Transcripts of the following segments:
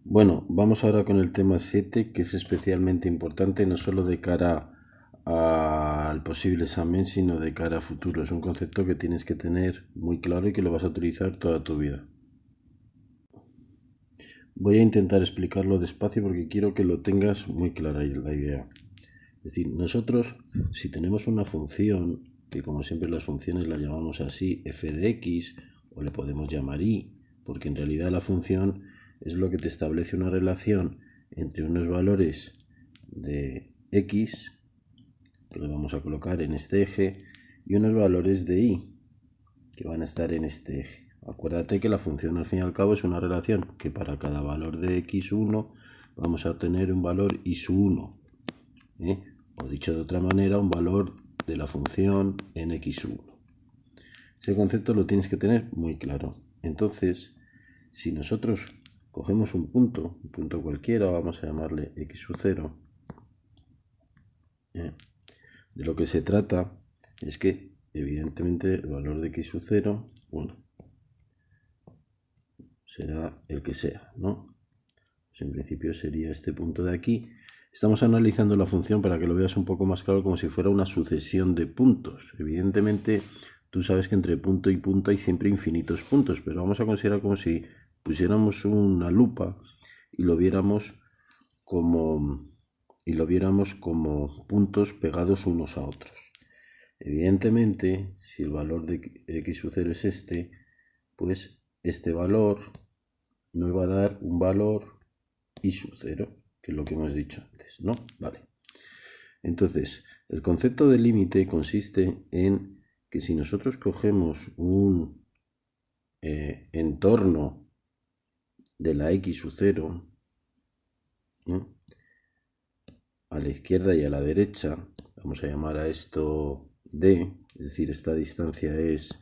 Bueno, vamos ahora con el tema 7, que es especialmente importante no solo de cara al posible examen, sino de cara a futuro. Es un concepto que tienes que tener muy claro y que lo vas a utilizar toda tu vida. Voy a intentar explicarlo despacio porque quiero que lo tengas muy clara la idea. Es decir, nosotros, si tenemos una función, que como siempre las funciones las llamamos así, f de x, o le podemos llamar y, porque en realidad la función es lo que te establece una relación entre unos valores de x, que los vamos a colocar en este eje, y unos valores de y, que van a estar en este eje. Acuérdate que la función al fin y al cabo es una relación que para cada valor de x1 vamos a obtener un valor y su 1. O dicho de otra manera, un valor de la función en x1. Ese concepto lo tienes que tener muy claro. Entonces, si nosotros cogemos un punto cualquiera, vamos a llamarle x sub 0, de lo que se trata es que, evidentemente, el valor de x sub 0, bueno, será el que sea, ¿no? Pues en principio sería este punto de aquí. Estamos analizando la función para que lo veas un poco más claro, como si fuera una sucesión de puntos. Evidentemente, tú sabes que entre punto y punto hay siempre infinitos puntos, pero vamos a considerar como si pusiéramos una lupa y lo viéramos como, puntos pegados unos a otros. Evidentemente, si el valor de x sub 0 es este, pues este valor nos va a dar un valor y sub 0, que es lo que hemos dicho antes, ¿no? Vale. Entonces, el concepto de límite consiste en que si nosotros cogemos un entorno de la x sub 0, ¿no?, a la izquierda y a la derecha, vamos a llamar a esto d, es decir, esta distancia es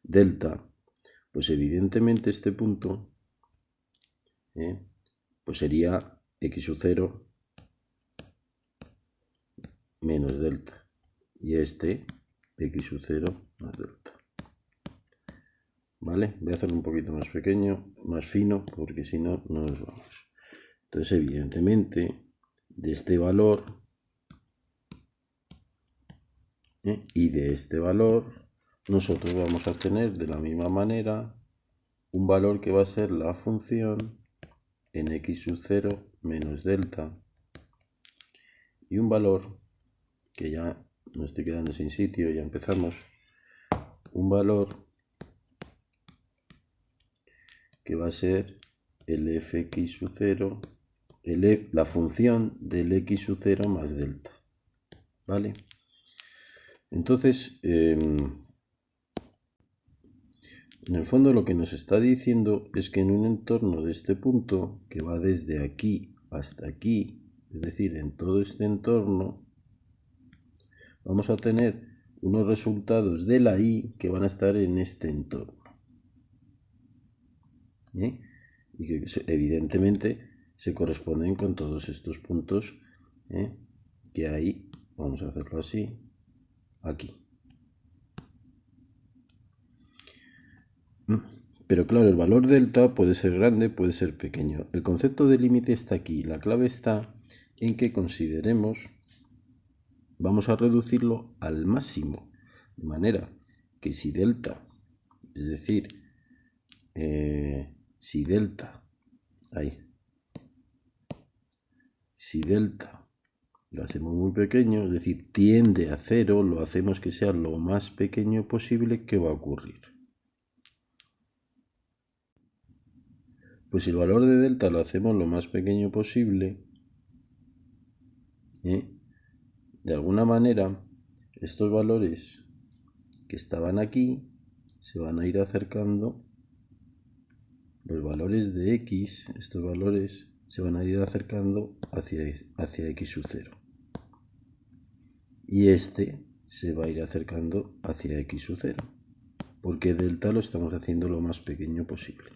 delta, pues evidentemente este punto pues sería x sub 0 menos delta, y este x sub 0 más delta. ¿Vale? Voy a hacerlo un poquito más pequeño, más fino, porque si no, no nos vamos. Entonces, evidentemente, de este valor y de este valor, nosotros vamos a tener de la misma manera un valor que va a ser la función en x sub 0 menos delta, y un valor que ya me estoy quedando sin sitio, ya empezamos, un valor que va a ser el fx sub 0, la función del x sub 0 más delta. ¿Vale? Entonces, en el fondo lo que nos está diciendo es que en un entorno de este punto, que va desde aquí hasta aquí, es decir, en todo este entorno, vamos a tener unos resultados de la y que van a estar en este entorno. Y que evidentemente se corresponden con todos estos puntos que hay, vamos a hacerlo así, aquí. Pero claro, el valor delta puede ser grande, puede ser pequeño. El concepto de límite está aquí. La clave está en que consideremos, vamos a reducirlo al máximo, de manera que si delta, es decir, si delta lo hacemos muy pequeño, es decir, tiende a cero, lo hacemos que sea lo más pequeño posible, ¿qué va a ocurrir? Pues si el valor de delta lo hacemos lo más pequeño posible, de alguna manera estos valores que estaban aquí se van a ir acercando, los valores de x, estos valores se van a ir acercando hacia x sub 0. Y este se va a ir acercando hacia x sub 0, porque delta lo estamos haciendo lo más pequeño posible.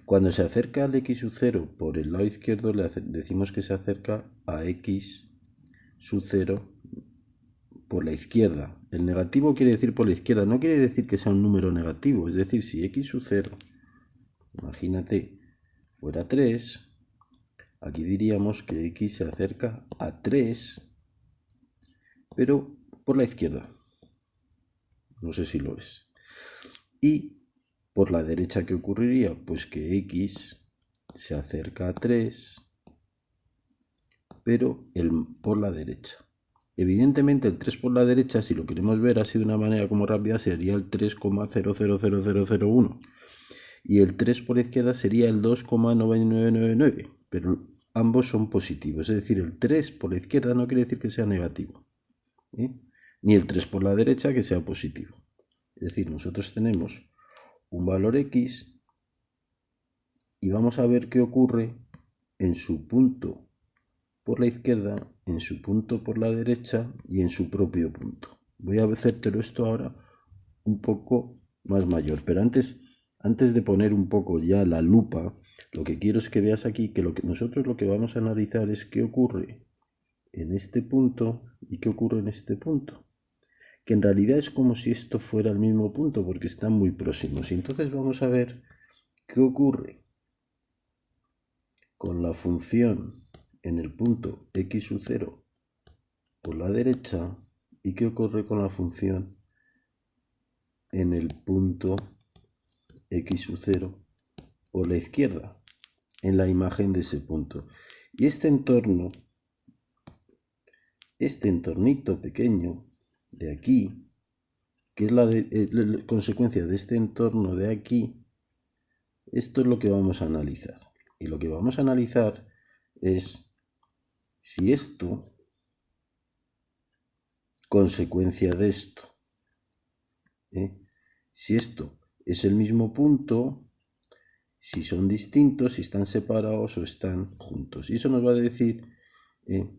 Cuando se acerca al x sub 0 por el lado izquierdo, le decimos que se acerca a x sub 0 por la izquierda. El negativo quiere decir por la izquierda, no quiere decir que sea un número negativo. Es decir, si x sub 0, imagínate fuera 3, aquí diríamos que x se acerca a 3, pero por la izquierda. No sé si lo ves. Y por la derecha, ¿qué ocurriría? Pues que x se acerca a 3, pero por la derecha. Evidentemente el 3 por la derecha, si lo queremos ver así de una manera como rápida, sería el 3,000001. Y el 3 por la izquierda sería el 2,9999. Pero ambos son positivos. Es decir, el 3 por la izquierda no quiere decir que sea negativo, ni el 3 por la derecha que sea positivo. Es decir, nosotros tenemos un valor x y vamos a ver qué ocurre en su punto por la izquierda, en su punto por la derecha y en su propio punto. Voy a hacértelo esto ahora un poco más mayor, pero antes de poner un poco ya la lupa, lo que quiero es que veas aquí que nosotros lo que vamos a analizar es qué ocurre en este punto y qué ocurre en este punto, que en realidad es como si esto fuera el mismo punto porque están muy próximos. Y entonces vamos a ver qué ocurre con la función en el punto x sub 0 por la derecha y qué ocurre con la función en el punto x sub 0 por la izquierda, en la imagen de ese punto. Y este entornito pequeño de aquí, que es la consecuencia de este entorno de aquí, esto es lo que vamos a analizar. Y lo que vamos a analizar es si esto, consecuencia de esto, si esto es el mismo punto, si son distintos, si están separados o están juntos. Y eso nos va a decir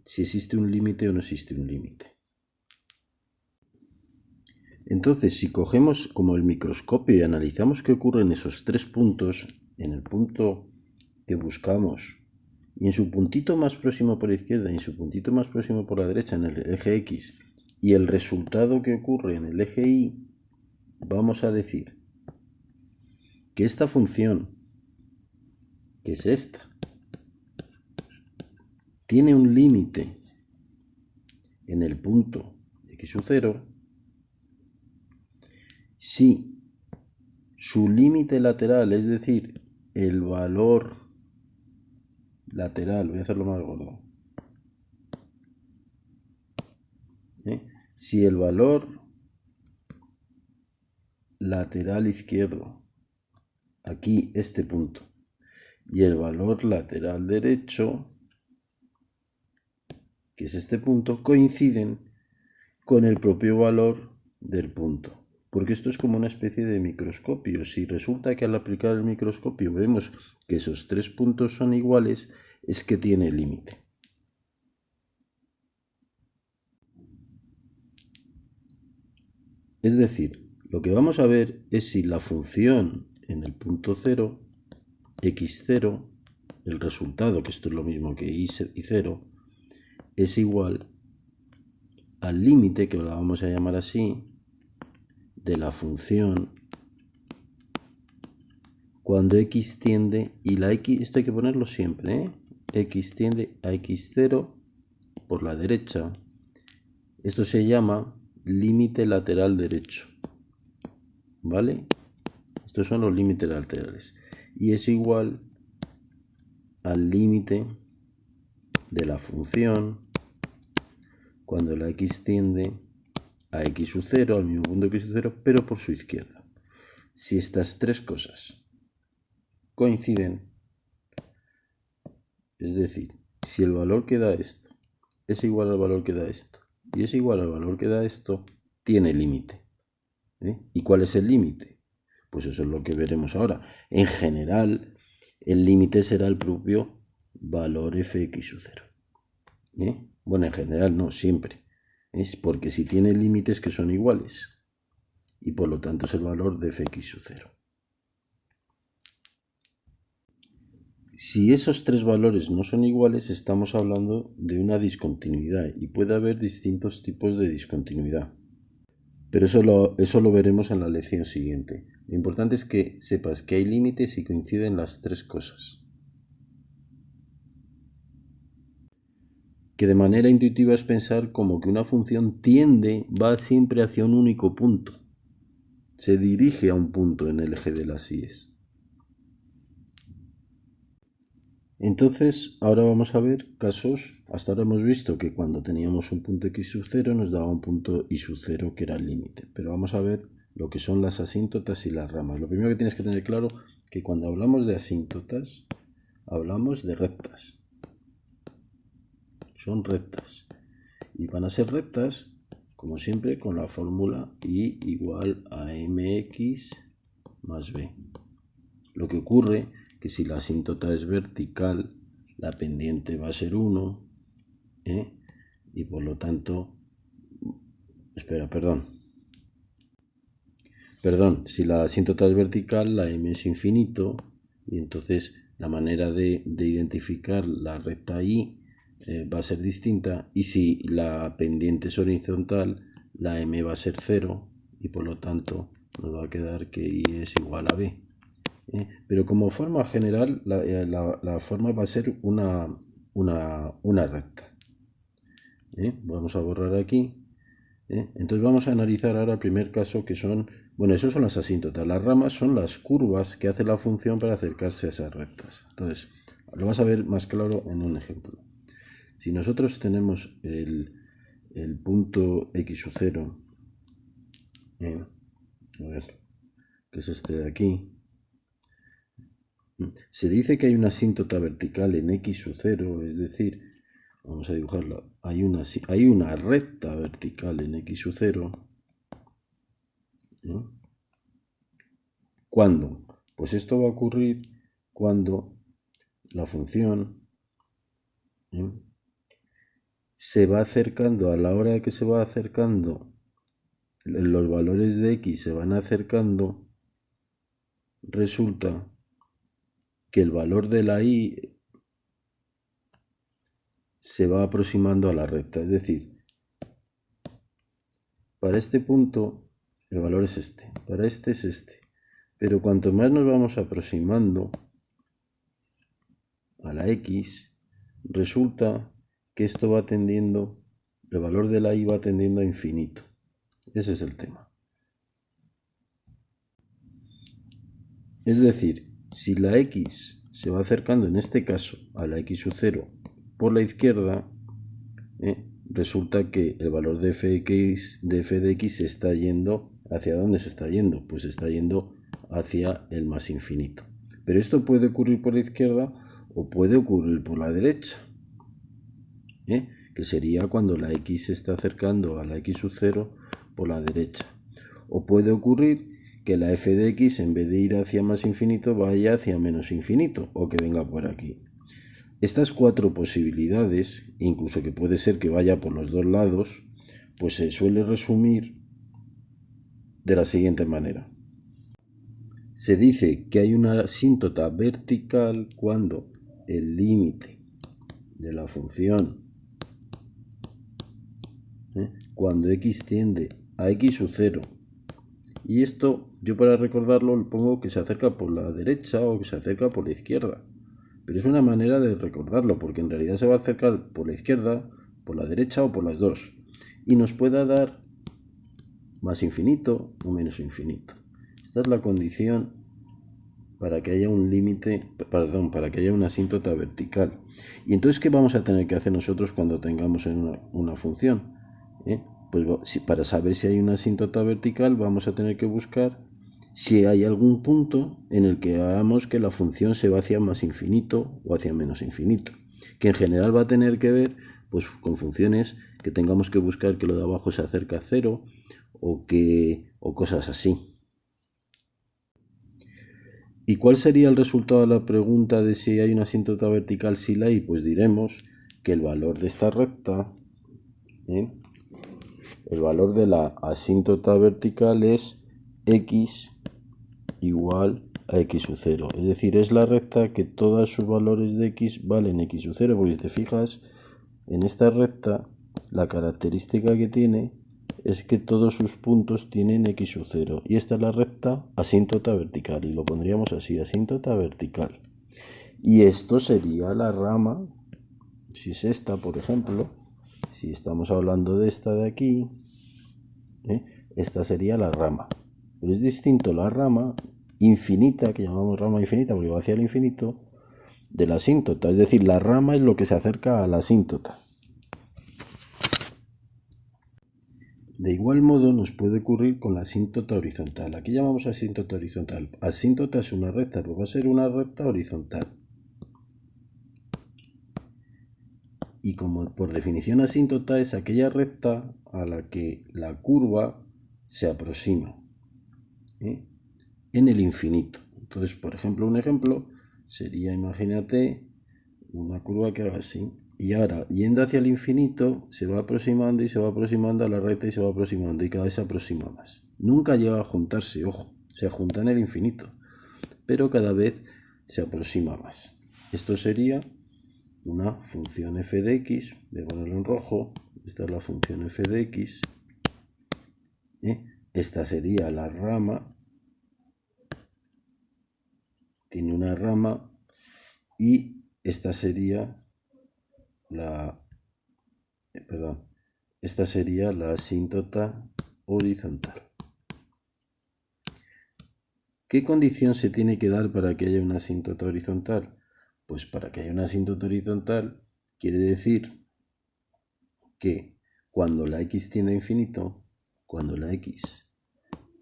si existe un límite o no existe un límite. Entonces, si cogemos como el microscopio y analizamos qué ocurre en esos tres puntos, en el punto que buscamos y en su puntito más próximo por la izquierda y en su puntito más próximo por la derecha en el eje X y el resultado que ocurre en el eje Y, vamos a decir que esta función, que es esta, tiene un límite en el punto x sub 0 si su límite lateral, es decir, el valor lateral, voy a hacerlo más gordo, si el valor lateral izquierdo, aquí este punto, y el valor lateral derecho, que es este punto, coinciden con el propio valor del punto. Porque esto es como una especie de microscopio. Si resulta que al aplicar el microscopio vemos que esos tres puntos son iguales, es que tiene límite. Es decir, lo que vamos a ver es si la función en el punto 0, x0, el resultado, que esto es lo mismo que y 0, es igual al límite, que la vamos a llamar así, de la función cuando x tiende, y la x, esto hay que ponerlo siempre, x tiende a x0 por la derecha. Esto se llama límite lateral derecho, ¿vale? Estos son los límites laterales. Y es igual al límite de la función cuando la x tiende a x sub 0, al mismo punto que x sub 0, pero por su izquierda. Si estas tres cosas coinciden, es decir, si el valor que da esto es igual al valor que da esto y es igual al valor que da esto, tiene límite. ¿Y cuál es el límite? Pues eso es lo que veremos ahora. En general, el límite será el propio valor fx sub 0. Bueno, en general no, siempre. Es porque si tiene límites que son iguales y por lo tanto es el valor de fx sub 0. Si esos tres valores no son iguales, estamos hablando de una discontinuidad y puede haber distintos tipos de discontinuidad. Pero eso lo veremos en la lección siguiente. Lo importante es que sepas que hay límites y coinciden las tres cosas. que de manera intuitiva es pensar como que una función va siempre hacia un único punto. Se dirige a un punto en el eje de las íes. Entonces, ahora vamos a ver casos. Hasta ahora hemos visto que cuando teníamos un punto x sub 0 nos daba un punto y sub 0 que era el límite. Pero vamos a ver lo que son las asíntotas y las ramas. Lo primero que tienes que tener claro es que cuando hablamos de asíntotas, hablamos de rectas. Son rectas. Y van a ser rectas, como siempre, con la fórmula y igual a mx más b. Lo que ocurre que si la asíntota es vertical, la pendiente va a ser 1, y por lo tanto, si la asíntota es vertical, la m es infinito, y entonces la manera de identificar la recta y va a ser distinta, y si la pendiente es horizontal, la m va a ser 0, y por lo tanto nos va a quedar que y es igual a b. Pero como forma general, la forma va a ser una recta. Vamos a borrar aquí. Entonces vamos a analizar ahora el primer caso, que son, esos son las asíntotas. Las ramas son las curvas que hace la función para acercarse a esas rectas. Entonces, lo vas a ver más claro en un ejemplo. Si nosotros tenemos el punto x sub 0, que es este de aquí, se dice que hay una asíntota vertical en x sub 0, es decir, vamos a dibujarla, hay una recta vertical en x sub 0. ¿Cuándo? Pues esto va a ocurrir cuando la función se va acercando, a la hora que se va acercando, los valores de x se van acercando, resulta que el valor de la y se va aproximando a la recta, es decir, para este punto el valor es este, para este es este, pero cuanto más nos vamos aproximando a la x, resulta que esto va tendiendo, el valor de la y va tendiendo a infinito. Ese es el tema. Es decir, si la x se va acercando, en este caso, a la x sub 0 por la izquierda, resulta que el valor de f de x se está yendo. ¿Hacia dónde se está yendo? Pues se está yendo hacia el más infinito. Pero esto puede ocurrir por la izquierda o puede ocurrir por la derecha, que sería cuando la x se está acercando a la x sub 0 por la derecha. O puede ocurrir que la f de x, en vez de ir hacia más infinito, vaya hacia menos infinito, o que venga por aquí. Estas cuatro posibilidades, incluso que puede ser que vaya por los dos lados, pues se suele resumir de la siguiente manera. Se dice que hay una asíntota vertical cuando el límite de la función, cuando x tiende a x sub 0, y esto yo para recordarlo le pongo que se acerca por la derecha o que se acerca por la izquierda. Pero es una manera de recordarlo, porque en realidad se va a acercar por la izquierda, por la derecha o por las dos. Y nos pueda dar más infinito o menos infinito. Esta es la condición para que haya un límite, para que haya una asíntota vertical. Y entonces, ¿qué vamos a tener que hacer nosotros cuando tengamos una función? Pues para saber si hay una asíntota vertical, vamos a tener que buscar si hay algún punto en el que hagamos que la función se va hacia más infinito o hacia menos infinito, que en general va a tener que ver pues con funciones que tengamos que buscar que lo de abajo se acerque a 0 o cosas así. ¿Y cuál sería el resultado de la pregunta de si hay una asíntota vertical si la hay? Pues diremos que el valor de esta recta, el valor de la asíntota vertical es x igual a x sub 0. Es decir, es la recta que todos sus valores de x valen x sub 0. Porque si te fijas, en esta recta, la característica que tiene es que todos sus puntos tienen x sub 0. Y esta es la recta asíntota vertical. Y lo pondríamos así, asíntota vertical. Y esto sería la rama si es esta, por ejemplo, si estamos hablando de esta de aquí, esta sería la rama. Pero es distinto la rama infinita, que llamamos rama infinita porque va hacia el infinito, de la asíntota. Es decir, la rama es lo que se acerca a la asíntota. De igual modo nos puede ocurrir con la asíntota horizontal. Aquí llamamos asíntota horizontal. Asíntota es una recta, pues va a ser una recta horizontal. Y como por definición asíntota es aquella recta a la que la curva se aproxima en el infinito. Entonces, por ejemplo, un ejemplo sería, imagínate, una curva que haga así. Y ahora, yendo hacia el infinito, se va aproximando y se va aproximando a la recta y se va aproximando y cada vez se aproxima más. Nunca llega a juntarse, ojo, se junta en el infinito, pero cada vez se aproxima más. Esto sería una función f de x, voy a ponerlo en rojo, esta es la función f de x, esta sería la rama, tiene una rama y esta sería esta sería la asíntota horizontal. ¿Qué condición se tiene que dar para que haya una asíntota horizontal? Pues para que haya una asíntota horizontal quiere decir que cuando la x tiende a infinito, cuando la x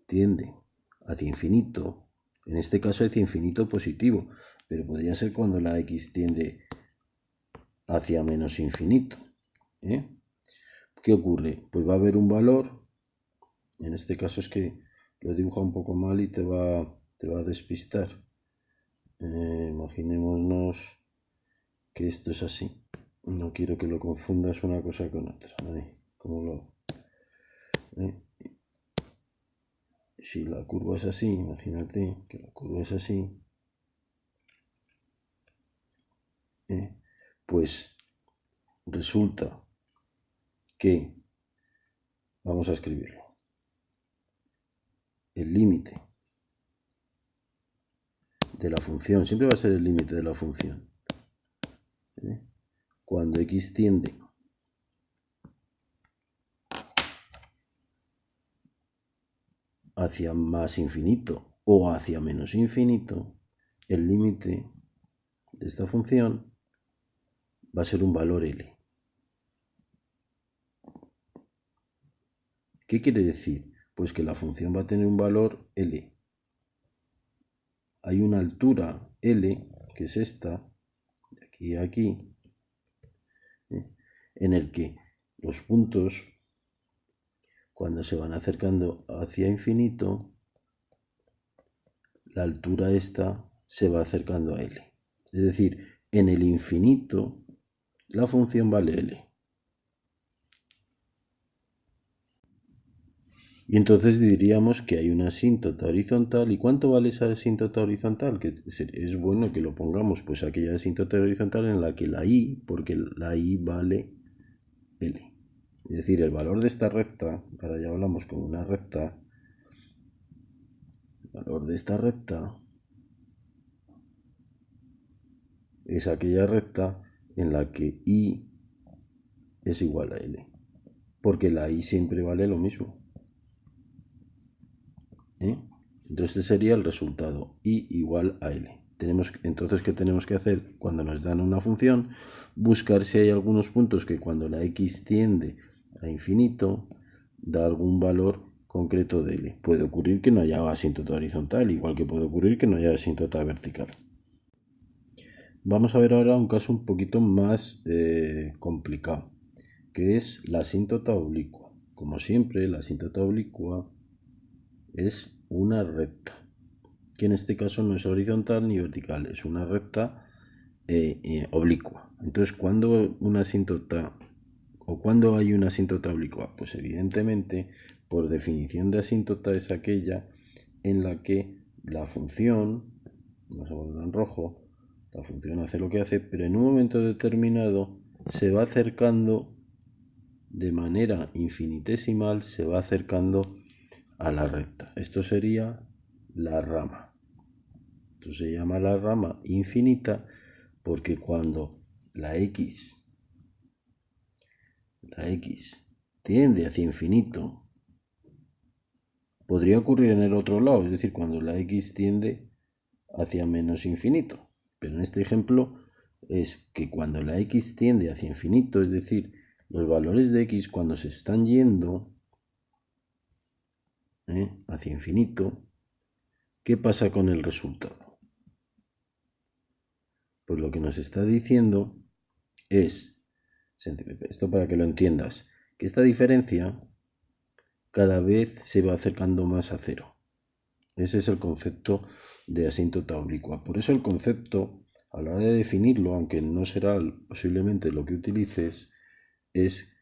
tiende hacia infinito, en este caso hacia infinito positivo, pero podría ser cuando la x tiende hacia menos infinito. ¿Qué ocurre? Pues va a haber un valor, en este caso es que lo dibuja un poco mal y te va a despistar. Imaginémonos que esto es así. No quiero que lo confundas una cosa con otra. Si la curva es así, imagínate que la curva es así, pues resulta que, vamos a escribirlo, el límite de la función, siempre va a ser el límite de la función, cuando x tiende hacia más infinito o hacia menos infinito, el límite de esta función va a ser un valor L. ¿Qué quiere decir? Pues que la función va a tener un valor L. Hay una altura L, que es esta, de aquí a aquí, en el que los puntos, cuando se van acercando hacia infinito, la altura esta se va acercando a L. Es decir, en el infinito la función vale L. Y entonces diríamos que hay una asíntota horizontal. ¿Y cuánto vale esa asíntota horizontal? Que es bueno que lo pongamos, pues aquella asíntota horizontal en la que la i, porque la i vale L. Es decir, el valor de esta recta, ahora ya hablamos como una recta, el valor de esta recta es aquella recta en la que i es igual a L. Porque la i siempre vale lo mismo. Entonces este sería el resultado, i igual a L. Entonces, ¿qué tenemos que hacer? Cuando nos dan una función, buscar si hay algunos puntos que cuando la x tiende a infinito, da algún valor concreto de L. Puede ocurrir que no haya asíntota horizontal, igual que puede ocurrir que no haya asíntota vertical. Vamos a ver ahora un caso un poquito más complicado, que es la asíntota oblicua. Como siempre, la asíntota oblicua es una recta, que en este caso no es horizontal ni vertical, es una recta oblicua. Entonces, cuando una asíntota o cuando hay una asíntota oblicua, pues evidentemente, por definición de asíntota es aquella en la que la función, vamos a ponerlo en rojo, la función hace lo que hace, pero en un momento determinado se va acercando de manera infinitesimal, se va acercando a la recta. Esto sería la rama. Esto se llama la rama infinita porque cuando la x la x tiende hacia infinito, podría ocurrir en el otro lado, es decir, cuando la x tiende hacia menos infinito. Pero en este ejemplo es que cuando la x tiende hacia infinito, es decir, los valores de x cuando se están yendo hacia infinito, ¿qué pasa con el resultado? Pues lo que nos está diciendo es, esto para que lo entiendas, que esta diferencia cada vez se va acercando más a cero. Ese es el concepto de asíntota oblicua. Por eso el concepto, a la hora de definirlo, aunque no será posiblemente lo que utilices, es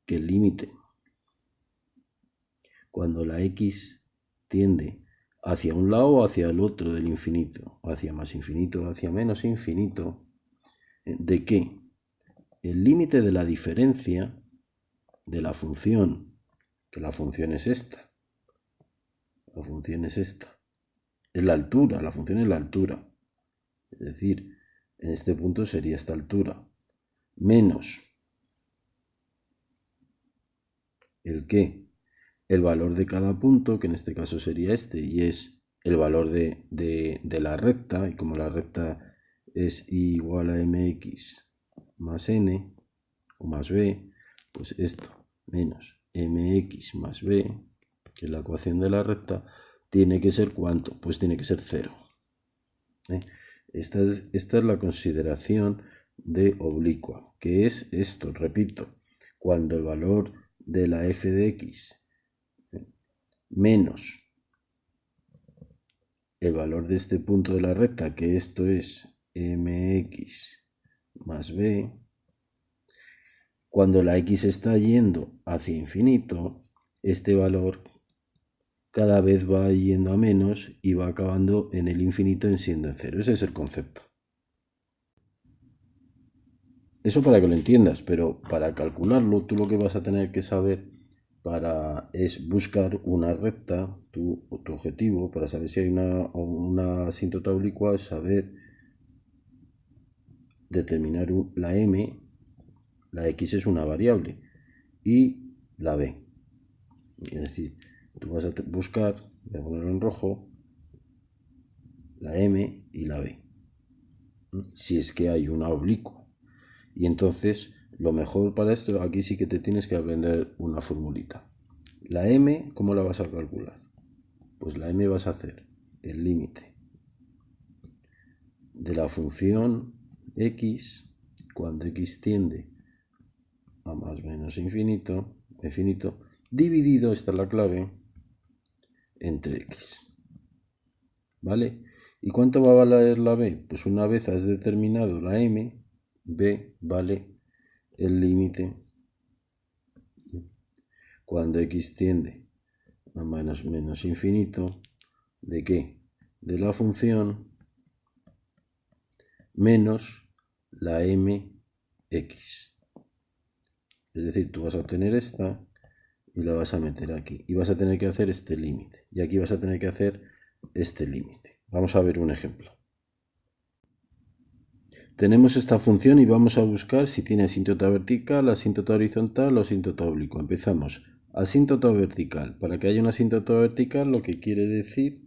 que el límite, cuando la x tiende hacia un lado o hacia el otro del infinito, hacia más infinito o hacia menos infinito, ¿de qué? El límite de la diferencia de la función, que la función es esta, la función es esta, es la altura, la función es la altura, es decir, en este punto sería esta altura, menos el qué, el valor de cada punto, que en este caso sería este, y es el valor de la recta, y como la recta es igual a mx más n o más b, pues esto menos mx más b, que es la ecuación de la recta, tiene que ser ¿cuánto? Pues tiene que ser 0. Esta es la consideración de oblicua, que es esto, repito, cuando el valor de la f de x menos el valor de este punto de la recta, que esto es mx más b, cuando la x está yendo hacia infinito, este valor cada vez va yendo a menos y va acabando en el infinito en siendo en cero. Ese es el concepto. Eso para que lo entiendas, pero para calcularlo tú lo que vas a tener que saber es buscar una recta, tu objetivo, para saber si hay una asíntota oblicua, es saber determinar la m, la x es una variable, y la b. Es decir, tú vas a buscar, voy a ponerlo en rojo, la m y la b, si es que hay una oblicua. Y entonces, lo mejor para esto, aquí sí que te tienes que aprender una formulita. La m, ¿cómo la vas a calcular? Pues la m vas a hacer el límite de la función x cuando x tiende a más o menos infinito, dividido, esta es la clave, entre x. ¿Vale? ¿Y cuánto va a valer la b? Pues una vez has determinado la m, b vale el límite cuando x tiende a menos infinito, ¿de qué? De la función menos la mx. Es decir, tú vas a obtener esta y la vas a meter aquí. Y vas a tener que hacer este límite. Y aquí vas a tener que hacer este límite. Vamos a ver un ejemplo. Tenemos esta función y vamos a buscar si tiene asíntota vertical, asíntota horizontal o asíntota oblicua. Empezamos. Asíntota vertical. Para que haya una asíntota vertical, lo que quiere decir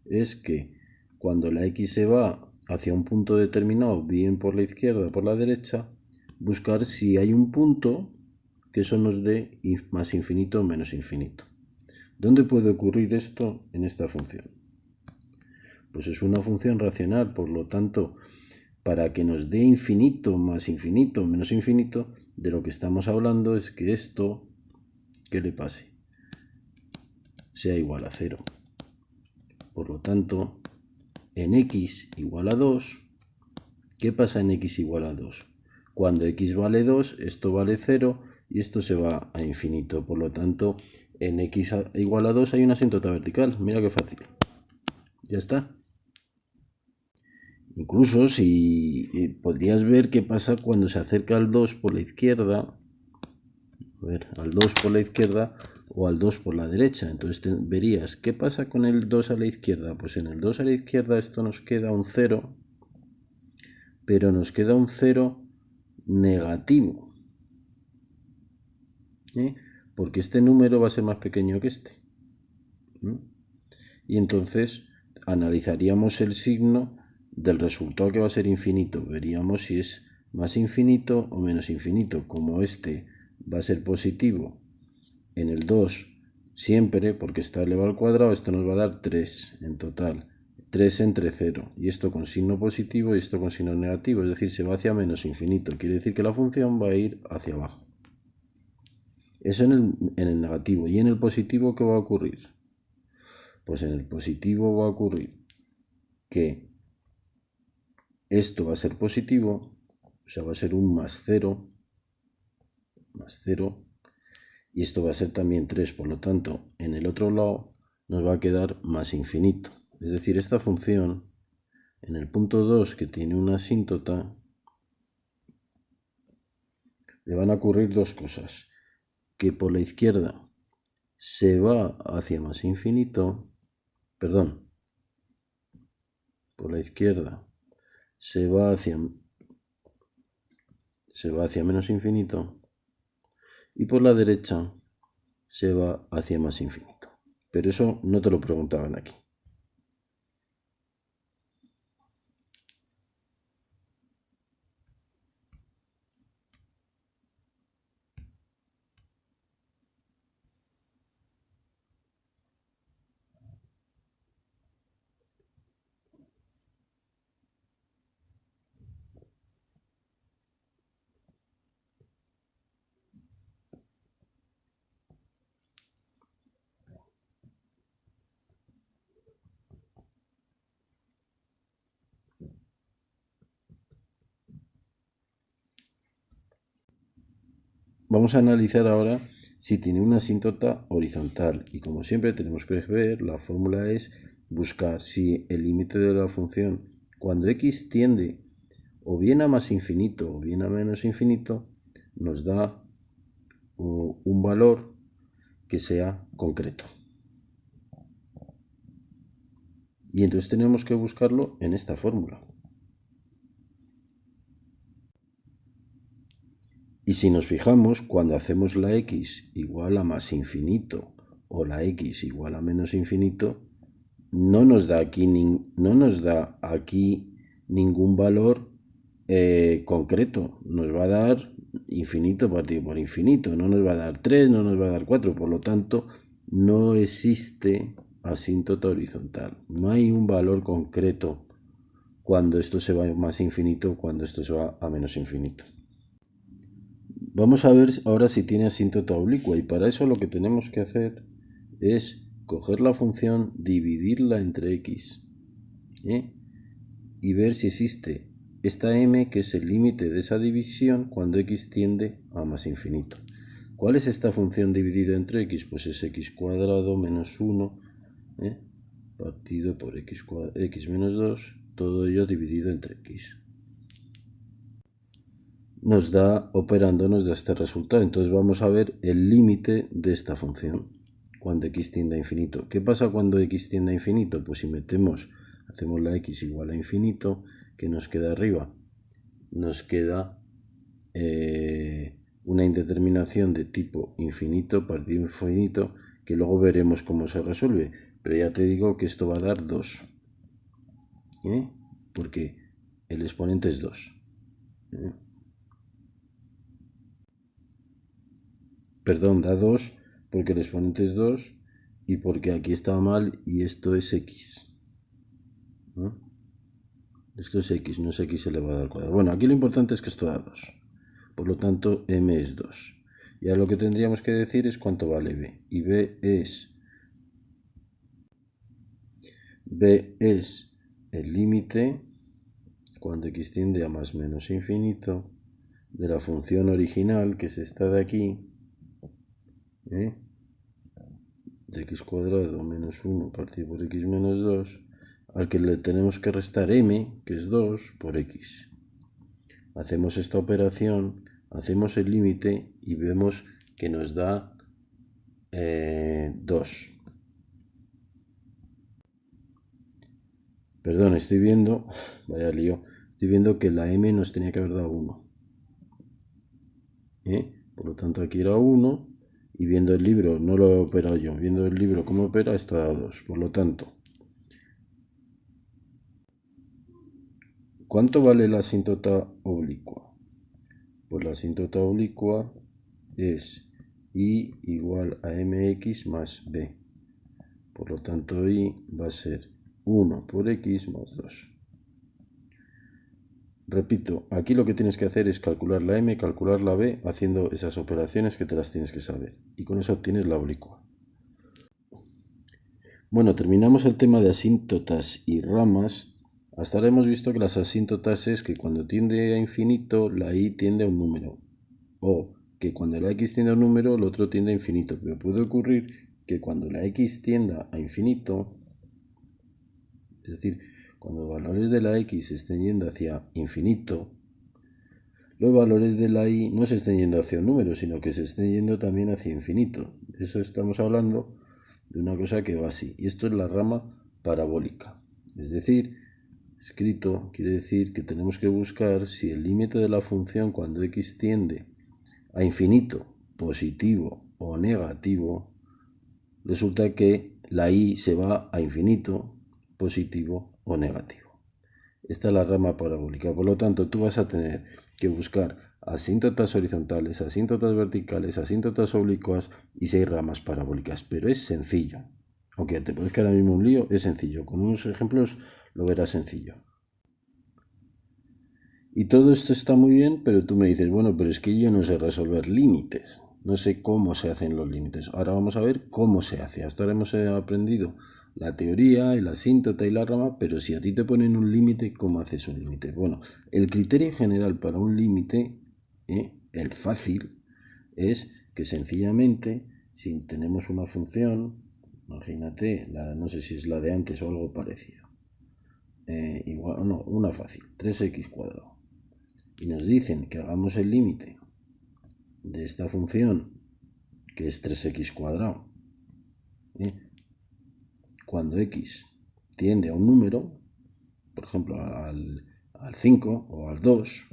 es que cuando la x se va hacia un punto determinado, bien por la izquierda o por la derecha, buscar si hay un punto que eso nos dé más infinito o menos infinito. ¿Dónde puede ocurrir esto en esta función? Pues es una función racional, por lo tanto, para que nos dé infinito, más infinito, menos infinito, de lo que estamos hablando es que esto, ¿qué le pase? Sea igual a 0. Por lo tanto, en x igual a 2, ¿qué pasa en x igual a 2? Cuando x vale 2, esto vale 0 y esto se va a infinito. Por lo tanto, en x igual a 2 hay una asíntota vertical. Mira qué fácil. Ya está. Incluso si podrías ver qué pasa cuando se acerca al 2 por la izquierda, a ver, al 2 por la izquierda o al 2 por la derecha. Entonces verías, ¿qué pasa con el 2 a la izquierda? Pues en el 2 a la izquierda esto nos queda un 0, pero nos queda un 0 negativo. ¿eh? Porque este número va a ser más pequeño que este. Y entonces analizaríamos el signo del resultado que va a ser infinito. Veríamos si es más infinito o menos infinito. Como este va a ser positivo en el 2 siempre, porque está elevado al cuadrado, esto nos va a dar 3 en total. 3 entre 0. Y esto con signo positivo y esto con signo negativo. Es decir, se va hacia menos infinito. Quiere decir que la función va a ir hacia abajo. Eso en el negativo. ¿Y en el positivo qué va a ocurrir? Pues en el positivo va a ocurrir que esto va a ser positivo, o sea, va a ser un más 0, y esto va a ser también 3, por lo tanto, en el otro lado nos va a quedar más infinito. Es decir, esta función, en el punto 2, que tiene una asíntota, le van a ocurrir dos cosas. Que por la izquierda se va hacia más infinito, perdón, por la izquierda se va hacia menos infinito, y por la derecha se va hacia más infinito. Pero eso no te lo preguntaban aquí. Vamos a analizar ahora si tiene una asíntota horizontal, y como siempre tenemos que ver, la fórmula es buscar si el límite de la función, cuando x tiende o bien a más infinito o bien a menos infinito, nos da un valor que sea concreto. Y entonces tenemos que buscarlo en esta fórmula. Y si nos fijamos, cuando hacemos la x igual a más infinito o la x igual a menos infinito, no nos da aquí ningún valor concreto. Nos va a dar infinito partido por infinito. No nos va a dar 3, no nos va a dar 4. Por lo tanto, no existe asíntota horizontal. No hay un valor concreto cuando esto se va a más infinito, cuando esto se va a menos infinito. Vamos a ver ahora si tiene asíntota oblicua, y para eso lo que tenemos que hacer es coger la función, dividirla entre x, y ver si existe esta m, que es el límite de esa división cuando x tiende a más infinito. ¿Cuál es esta función dividida entre x? Pues es x cuadrado menos 1 partido por x menos 2, todo ello dividido entre x. Nos da este resultado. Entonces vamos a ver el límite de esta función cuando x tiende a infinito. ¿Qué pasa cuando x tiende a infinito? Pues si hacemos la x igual a infinito, ¿qué nos queda arriba? Nos queda una indeterminación de tipo infinito partido infinito, que luego veremos cómo se resuelve. Pero ya te digo que esto va a dar 2. Porque el exponente es 2. Perdón, da 2 porque el exponente es 2 y porque aquí está mal y esto es x. Esto es x, no es x elevado al cuadrado. Bueno, aquí lo importante es que esto da 2. Por lo tanto, m es 2. Ya lo que tendríamos que decir es cuánto vale b. Y b es el límite cuando x tiende a más menos infinito de la función original, que es esta de aquí, de x cuadrado menos 1 partido por x menos 2, al que le tenemos que restar m, que es 2, por x. Hacemos esta operación, hacemos el límite y vemos que nos da 2. Perdón, estoy viendo, vaya lío, estoy viendo que la m nos tenía que haber dado 1. Por lo tanto aquí era 1 y viendo el libro, no lo he operado yo, viendo el libro cómo opera, esto da 2. Por lo tanto, ¿cuánto vale la asíntota oblicua? Pues la asíntota oblicua es I igual a mx más b. Por lo tanto, I va a ser 1 por x más 2. Repito, aquí lo que tienes que hacer es calcular la m, calcular la b, haciendo esas operaciones que te las tienes que saber. Y con eso obtienes la oblicua. Bueno, terminamos el tema de asíntotas y ramas. Hasta ahora hemos visto que las asíntotas es que cuando tiende a infinito, la i tiende a un número. O que cuando la x tiende a un número, el otro tiende a infinito. Pero puede ocurrir que cuando la x tienda a infinito, es decir, cuando los valores de la x se estén yendo hacia infinito, los valores de la y no se estén yendo hacia un número, sino que se estén yendo también hacia infinito. De eso estamos hablando de una cosa que va así. Y esto es la rama parabólica. Es decir, escrito quiere decir que tenemos que buscar si el límite de la función cuando x tiende a infinito, positivo o negativo, resulta que la y se va a infinito, positivo o negativo. Esta es la rama parabólica. Por lo tanto, tú vas a tener que buscar asíntotas horizontales, asíntotas verticales, asíntotas oblicuas y 6 ramas parabólicas. Pero es sencillo. Aunque te parezca ahora mismo un lío, es sencillo. Con unos ejemplos lo verás sencillo. Y todo esto está muy bien, pero tú me dices, bueno, pero es que yo no sé resolver límites. No sé cómo se hacen los límites. Ahora vamos a ver cómo se hace. Hasta ahora hemos aprendido la teoría y la asíntota y la rama, pero si a ti te ponen un límite, ¿cómo haces un límite? Bueno, el criterio general para un límite, el fácil, es que sencillamente, si tenemos una función, imagínate, no sé si es la de antes o algo parecido, igual, no, una fácil, 3x cuadrado. Y nos dicen que hagamos el límite de esta función, que es 3x cuadrado, cuando x tiende a un número, por ejemplo al 5 o al 2,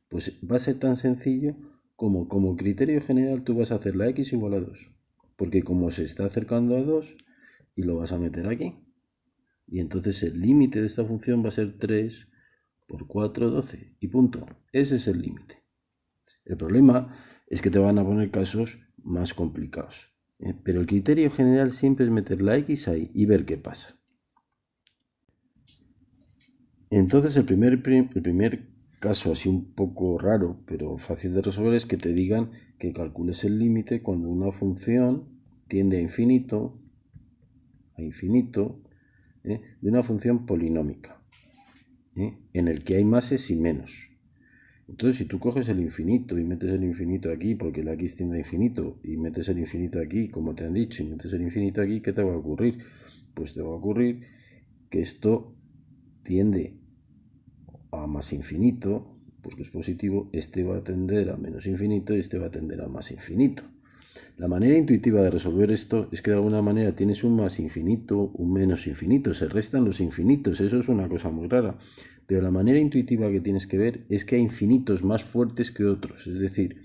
pues va a ser tan sencillo como criterio general tú vas a hacer la x igual a 2, porque como se está acercando a 2 y lo vas a meter aquí, y entonces el límite de esta función va a ser 3 por 4, 12 y punto. Ese es el límite. El problema es que te van a poner casos más complicados. Pero el criterio general siempre es meter la x ahí y ver qué pasa. Entonces el primer caso así un poco raro, pero fácil de resolver, es que te digan que calcules el límite cuando una función tiende a infinito, de una función polinómica, en el que hay máses y menos. Entonces, si tú coges el infinito y metes el infinito aquí, porque la x tiende a infinito, y metes el infinito aquí, como te han dicho, y metes el infinito aquí, ¿qué te va a ocurrir? Pues te va a ocurrir que esto tiende a más infinito, porque es positivo, este va a tender a menos infinito y este va a tender a más infinito. La manera intuitiva de resolver esto es que de alguna manera tienes un más infinito, un menos infinito, se restan los infinitos, eso es una cosa muy rara. Pero la manera intuitiva que tienes que ver es que hay infinitos más fuertes que otros, es decir,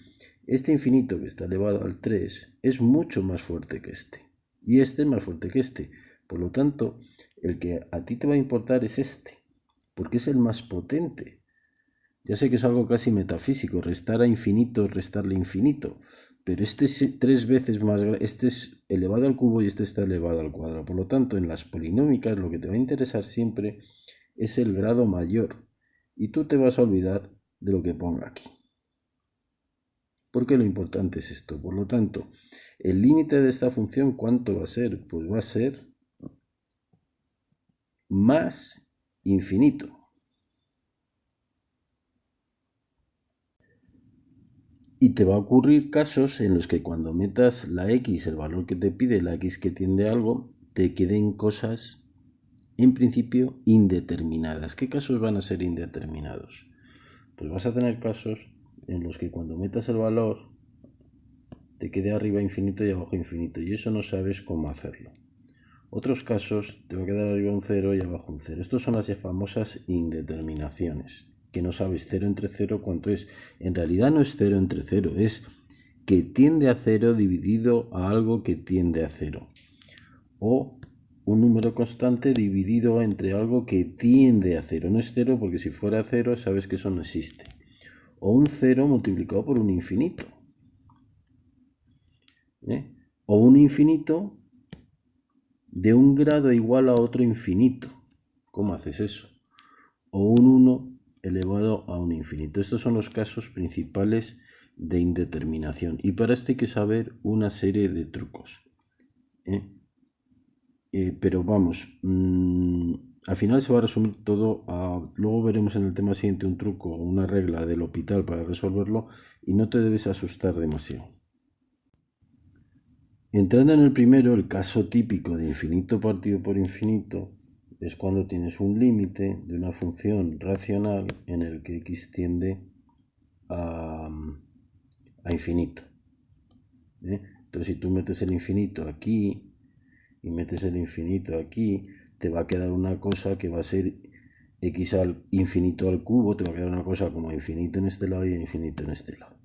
este infinito que está elevado al 3 es mucho más fuerte que este, y este es más fuerte que este. Por lo tanto, el que a ti te va a importar es este, porque es el más potente. Ya sé que es algo casi metafísico, restar a infinito, restarle infinito, pero este es 3 veces más grande, este es elevado al cubo y este está elevado al cuadrado. Por lo tanto, en las polinómicas lo que te va a interesar siempre es el grado mayor y tú te vas a olvidar de lo que ponga aquí. Porque lo importante es esto. Por lo tanto, el límite de esta función, ¿cuánto va a ser? Pues va a ser más infinito. Y te va a ocurrir casos en los que cuando metas la x, el valor que te pide, la x que tiende a algo, te queden cosas, en principio, indeterminadas. ¿Qué casos van a ser indeterminados? Pues vas a tener casos en los que cuando metas el valor te quede arriba infinito y abajo infinito, y eso no sabes cómo hacerlo. Otros casos te va a quedar arriba un 0 y abajo un 0. Estos son las famosas indeterminaciones, que no sabes 0 entre 0 cuánto es. En realidad no es 0 entre 0, es que tiende a 0 dividido a algo que tiende a 0. O un número constante dividido entre algo que tiende a 0. No es 0 porque si fuera 0 sabes que eso no existe. O un 0 multiplicado por un infinito. O un infinito de un grado igual a otro infinito. ¿Cómo haces eso? O un 1 elevado a un infinito. Estos son los casos principales de indeterminación. Y para esto hay que saber una serie de trucos. Pero vamos, al final se va a resumir todo a... Luego veremos en el tema siguiente un truco o una regla del hospital para resolverlo y no te debes asustar demasiado. Entrando en el primero, el caso típico de infinito partido por infinito es cuando tienes un límite de una función racional en el que x tiende a infinito. Entonces, si tú metes el infinito aquí y metes el infinito aquí, te va a quedar una cosa que va a ser x al infinito al cubo, te va a quedar una cosa como infinito en este lado y infinito en este lado.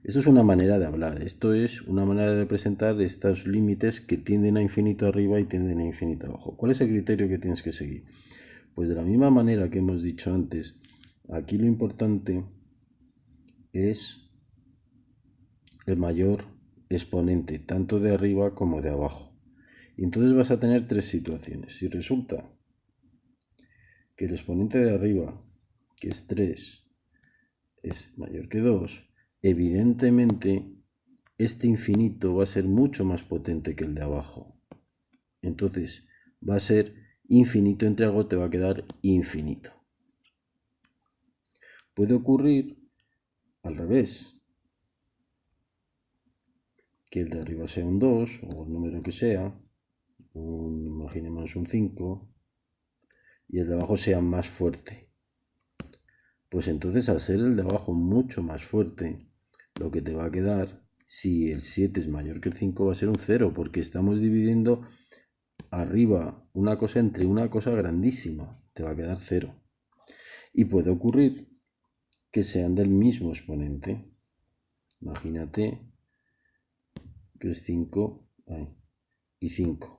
Esto es una manera de hablar, esto es una manera de representar estos límites que tienden a infinito arriba y tienden a infinito abajo. ¿Cuál es el criterio que tienes que seguir? Pues de la misma manera que hemos dicho antes, aquí lo importante es el mayor exponente, tanto de arriba como de abajo. Y entonces vas a tener tres situaciones. Si resulta que el exponente de arriba, que es 3, es mayor que 2, evidentemente este infinito va a ser mucho más potente que el de abajo. Entonces va a ser infinito entre algo, te va a quedar infinito. Puede ocurrir al revés, que el de arriba sea un 2 o el número que sea, imaginemos un 5, y el de abajo sea más fuerte. Pues entonces al ser el de abajo mucho más fuerte, lo que te va a quedar, si el 7 es mayor que el 5, va a ser un 0, porque estamos dividiendo arriba una cosa entre una cosa grandísima, te va a quedar 0. Y puede ocurrir que sean del mismo exponente. Imagínate que es 5 y 5.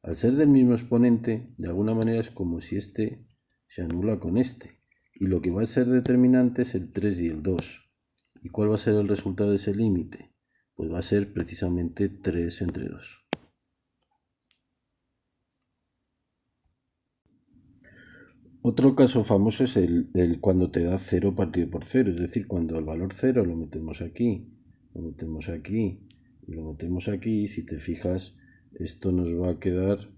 Al ser del mismo exponente, de alguna manera es como si este se anula con este. Y lo que va a ser determinante es el 3 y el 2. ¿Y cuál va a ser el resultado de ese límite? Pues va a ser precisamente 3 entre 2. Otro caso famoso es el cuando te da 0 partido por 0, es decir, cuando el valor 0 lo metemos aquí, lo metemos aquí y lo metemos aquí. Si te fijas, esto nos va a quedar...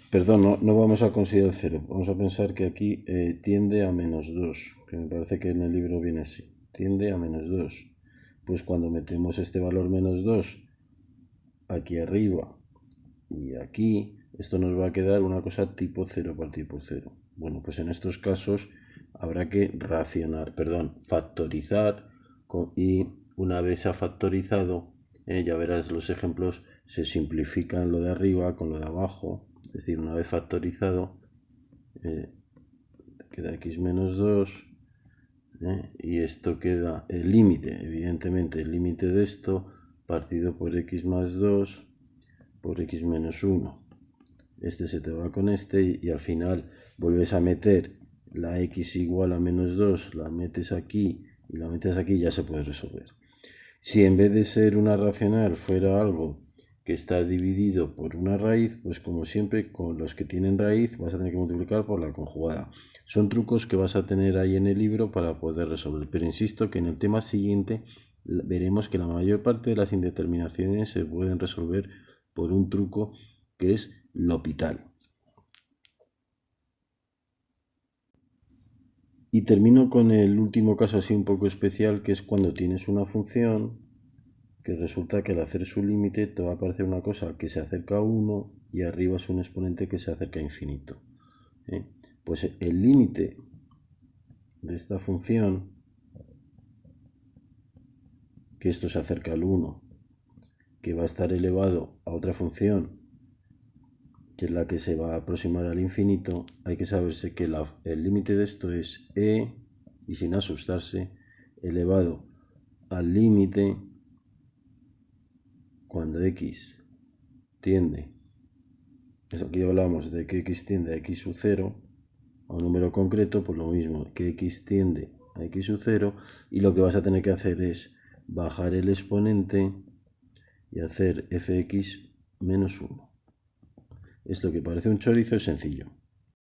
Perdón, no vamos a considerar 0, vamos a pensar que aquí tiende a menos 2, que me parece que en el libro viene así, tiende a menos 2. Pues cuando metemos este valor menos 2 aquí arriba y aquí, esto nos va a quedar una cosa tipo 0 partido por 0. Bueno, pues en estos casos habrá que factorizar y una vez se ha factorizado, ya verás los ejemplos, se simplifican lo de arriba con lo de abajo. Es decir, una vez factorizado, queda x menos 2, y esto queda el límite, evidentemente el límite de esto partido por x más 2 por x menos 1. Este se te va con este y al final vuelves a meter la x igual a menos 2, la metes aquí y la metes aquí y ya se puede resolver. Si en vez de ser una racional fuera algo que está dividido por una raíz, pues como siempre con los que tienen raíz vas a tener que multiplicar por la conjugada. Son trucos que vas a tener ahí en el libro para poder resolver, pero insisto que en el tema siguiente veremos que la mayor parte de las indeterminaciones se pueden resolver por un truco que es L'Hopital. Y termino con el último caso así un poco especial, que es cuando tienes una función que resulta que al hacer su límite te va a aparecer una cosa que se acerca a 1 y arriba es un exponente que se acerca a infinito. Pues el límite de esta función, que esto se acerca al 1, que va a estar elevado a otra función que es la que se va a aproximar al infinito, hay que saberse que el límite de esto es e y sin asustarse, elevado al límite cuando x tiende, eso que ya hablamos de que x tiende a x sub 0, a un número concreto, pues lo mismo, que x tiende a x sub 0, y lo que vas a tener que hacer es bajar el exponente y hacer fx menos 1. Esto que parece un chorizo es sencillo.